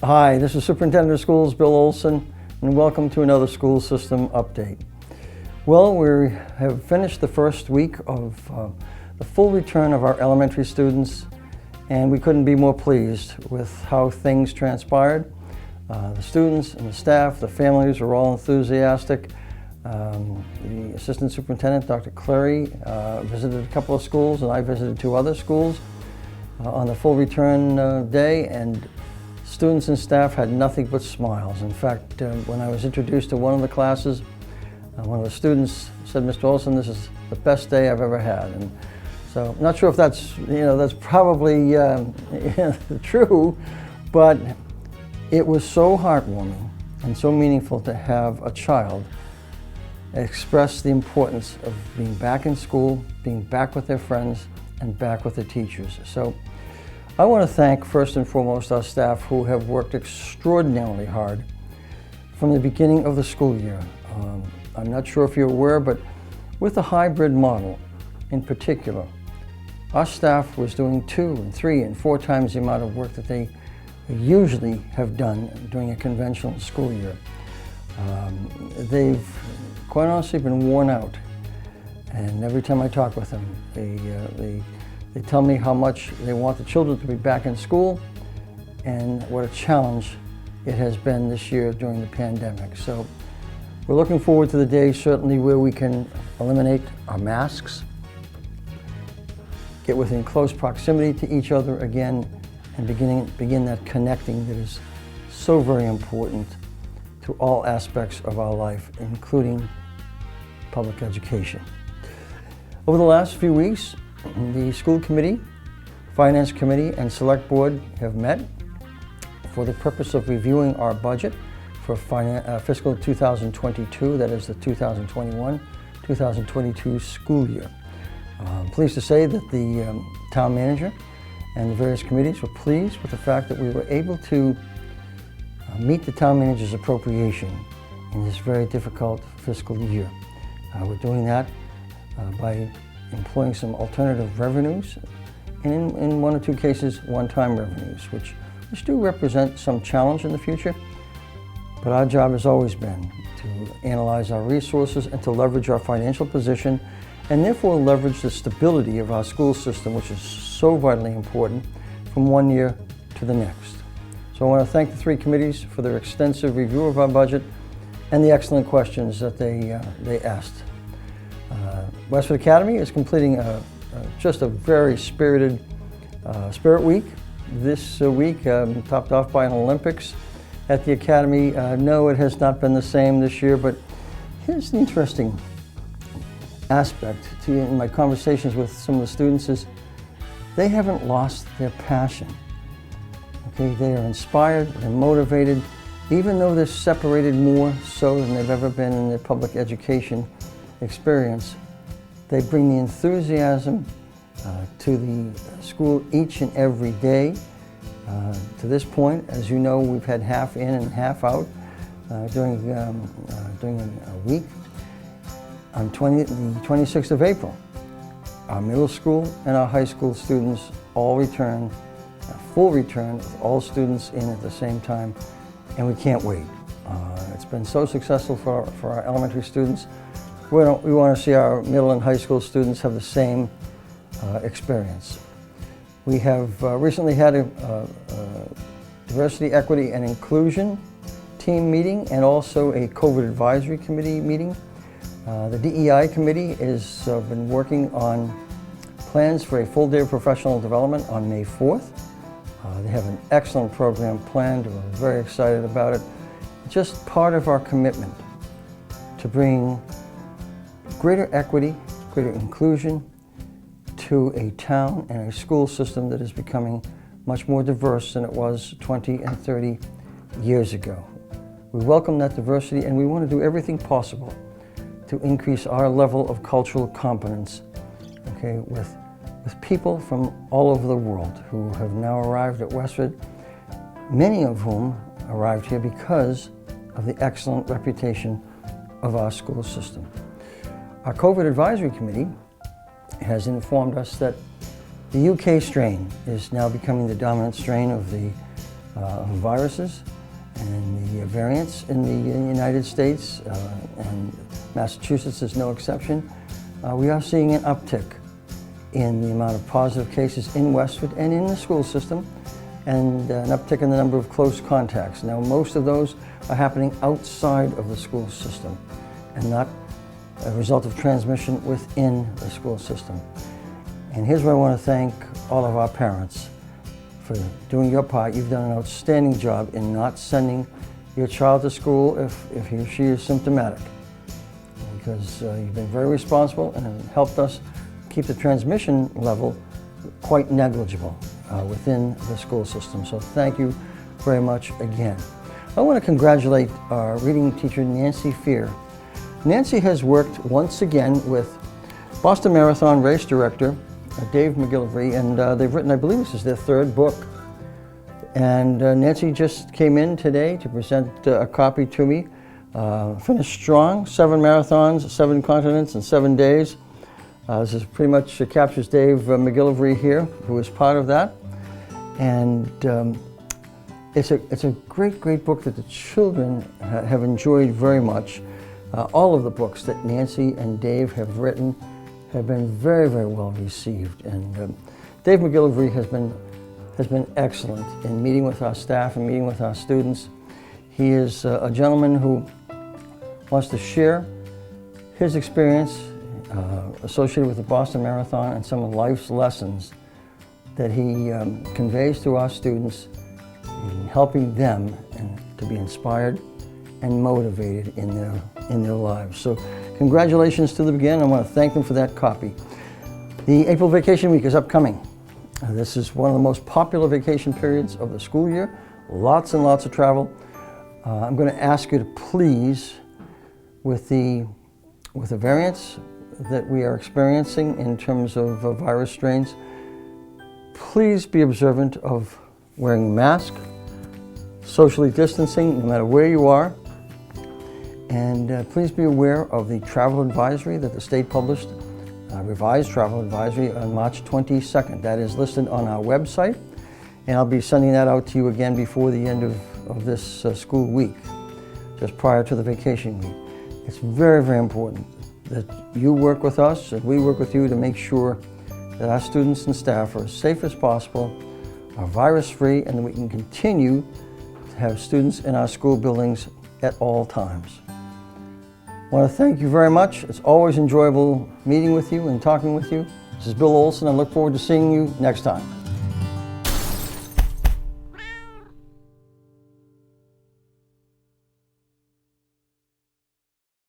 Hi, this is Superintendent of Schools Bill Olson, and welcome to another school system update. Well, we have finished the first week of the full return of our elementary students, and we couldn't be more pleased with how things transpired. The students and the staff, the families were all enthusiastic. The Assistant Superintendent, Dr. Clary, visited a couple of schools, and I visited 2 other schools on the full return day, and students and staff had nothing but smiles. In fact, when I was introduced to one of the classes, one of the students said, "Mr. Olson, this is the best day I've ever had." And so I'm not sure if that's probably true, but it was so heartwarming and so meaningful to have a child express the importance of being back in school, being back with their friends, and back with their teachers. So I want to thank first and foremost our staff who have worked extraordinarily hard from the beginning of the school year. I'm not sure if you're aware, but with the hybrid model in particular, our staff was doing 2 and 3 and 4 times the amount of work that they usually have done during a conventional school year. They've quite honestly been worn out, and every time I talk with them, they tell me how much they want the children to be back in school and what a challenge it has been this year during the pandemic. So we're looking forward to the day certainly where we can eliminate our masks, get within close proximity to each other again, and begin that connecting that is so very important to all aspects of our life, including public education. Over the last few weeks, the school committee, finance committee, and select board have met for the purpose of reviewing our budget for fiscal 2022, that is the 2021-2022 school year. I'm pleased to say that the town manager and the various committees were pleased with the fact that we were able to meet the town manager's appropriation in this very difficult fiscal year. We're doing that by employing some alternative revenues, and in 1 or 2 cases, one-time revenues, which do represent some challenge in the future. But our job has always been to analyze our resources and to leverage our financial position, and therefore leverage the stability of our school system, which is so vitally important, from one year to the next. So I want to thank the 3 committees for their extensive review of our budget and the excellent questions that they asked. Westford Academy is completing just a very spirited Spirit Week this week, topped off by an Olympics at the Academy. No, it has not been the same this year, but here's the interesting aspect in my conversations with some of the students is they haven't lost their passion. Okay, they are inspired, they're motivated, even though they're separated more so than they've ever been in their public education experience. They bring the enthusiasm to the school each and every day. To this point, as you know, we've had half in and half out during a week. On the 26th of April, our middle school and our high school students all return, a full return with all students in at the same time, and we can't wait. It's been so successful for our elementary students. We want to see our middle and high school students have the same experience. We have recently had a diversity, equity, and inclusion team meeting, and also a COVID advisory committee meeting. The DEI committee has been working on plans for a full day of professional development on May 4th. They have an excellent program planned. We're very excited about it. Just part of our commitment to bring greater equity, greater inclusion to a town and a school system that is becoming much more diverse than it was 20 and 30 years ago. We welcome that diversity, and we want to do everything possible to increase our level of cultural competence, okay, with people from all over the world who have now arrived at Westford, many of whom arrived here because of the excellent reputation of our school system. Our COVID advisory committee has informed us that the UK strain is now becoming the dominant strain of the viruses and the variants in the United States, and Massachusetts is no exception. We are seeing an uptick in the amount of positive cases in Westford and in the school system, and an uptick in the number of close contacts. Now, most of those are happening outside of the school system and not a result of transmission within the school system. And here's where I want to thank all of our parents for doing your part. You've done an outstanding job in not sending your child to school if he or she is symptomatic, because you've been very responsible and have helped us keep the transmission level quite negligible within the school system. So thank you very much again. I want to congratulate our reading teacher, Nancy Fear. Nancy has worked once again with Boston Marathon race director Dave McGillivray, and they've written, I believe this is their third book. And Nancy just came in today to present a copy to me. Finished strong, 7 marathons, 7 continents in 7 days. This is pretty much captures Dave McGillivray here, who is part of that. And it's a great, great book that the children have enjoyed very much. All of the books that Nancy and Dave have written have been very, very well received. And Dave McGillivray has been excellent in meeting with our staff and meeting with our students. He is a gentleman who wants to share his experience associated with the Boston Marathon and some of life's lessons that he conveys to our students in helping them to be inspired and motivated in their lives. So congratulations to them again. I want to thank them for that copy. The April vacation week is upcoming. This is one of the most popular vacation periods of the school year. Lots and lots of travel. I'm going to ask you to please, with the variants that we are experiencing in terms of virus strains, please be observant of wearing a mask, socially distancing no matter where you are, and please be aware of the travel advisory that the state published, revised travel advisory on March 22nd. That is listed on our website, and I'll be sending that out to you again before the end of this school week, just prior to the vacation week. It's very, very important that you work with us and we work with you to make sure that our students and staff are as safe as possible, are virus-free, and that we can continue to have students in our school buildings at all times. I want to thank you very much. It's always enjoyable meeting with you and talking with you. This is Bill Olson. I look forward to seeing you next time.